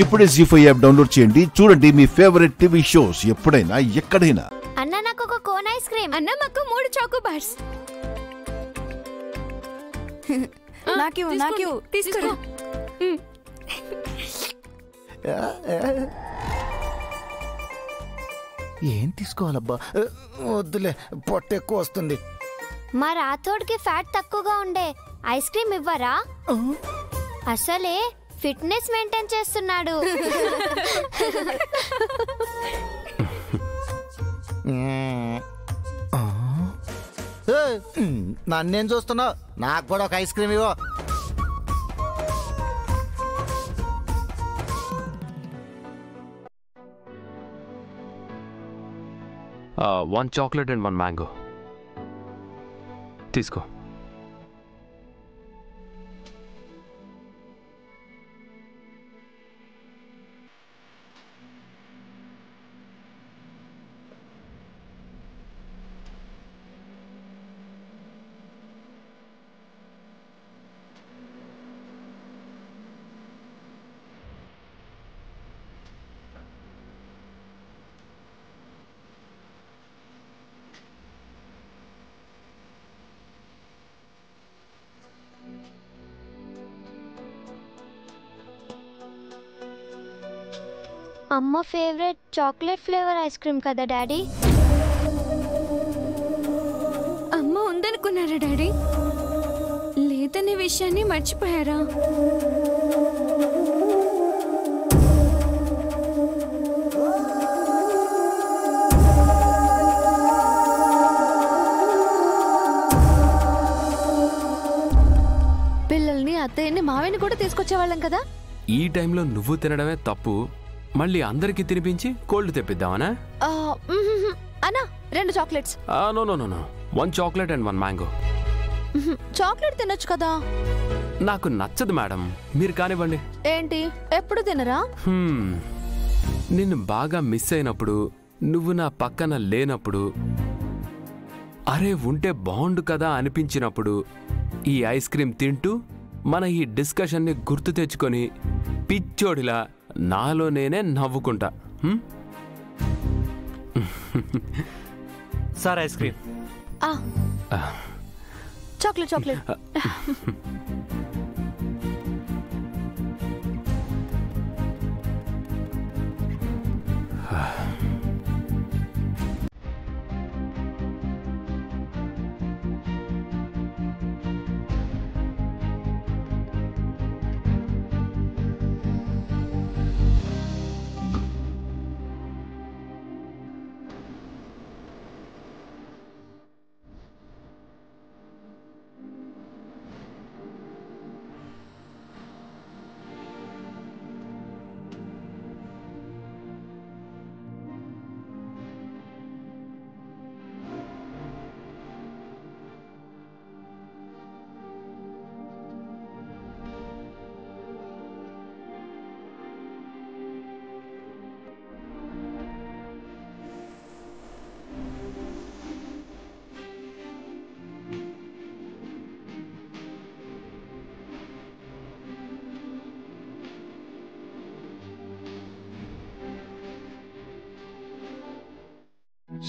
ఇప్పుడే జీ5 app download చేయండి. చూడండి మీ ఫేవరెట్ టీవీ షోస్ ఎప్పుడైనా ఎక్కడైనా. అన్న నాకు ఒక కోన్ ఐస్ క్రీమ్. అన్న మాకు 3 చాకో బార్స్. నాకు తీసుకురా. ఏం తీసుకోవాలబ్బా? వద్దులే, పొట్ట ఎక్కువ వస్తుంది. మా రాథోడ్కి ఫ్యాట్ తక్కువగా ఉండే ఐస్ క్రీమ్ ఇవ్వరా? అసలే ఫిట్నెస్ మెయింటైన్ చేస్తున్నాడు. నన్నేం చూస్తున్నావు? నాకు కూడా ఒక ఐస్ క్రీమ్ ఇవ్వ. one chocolate and one mango. తీసుకో. అమ్మ favourite chocolate flavour ice cream కదా డాడీ? అమ్మ ఉందనుకున్నారా డాడీ? లేదనే విషయాన్ని మర్చిపోయారా? పిల్లల్ని అత్తయ్యని మావిని కూడా తీసుకొచ్చేవాళ్ళం కదా. ఈ టైంలో నువ్వు తినడమే తప్పు. మళ్ళీ అందరికి తినిపించి కోల్డ్ తెప్పిద్దామనా? అన్నా 2 chocolates. No no no no, 1 chocolate and 1 mango. Chocolate తినొచ్చు కదా. నాకు నచ్చదు మేడం, మీరు కానివ్వండి. ఏంటి ఎప్పుడు తినరా? నిన్ను బాగా మిస్ అయినప్పుడు, నువ్వు నా పక్కన లేనప్పుడు, అరే ఉంటే బాగుండు కదా అనిపించినప్పుడు ఈ ఐస్ క్రీమ్ తింటూ మన ఈ డిస్కషన్ని గుర్తు తెచ్చుకొని పిచ్చోడిలా నాలో నేనే నవ్వుకుంటా. Sir ice cream. Chocolate chocolate.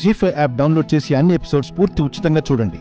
Zee five app download చేసి అన్ని ఎపిసోడ్స్ పూర్తి ఉచితంగా చూడండి.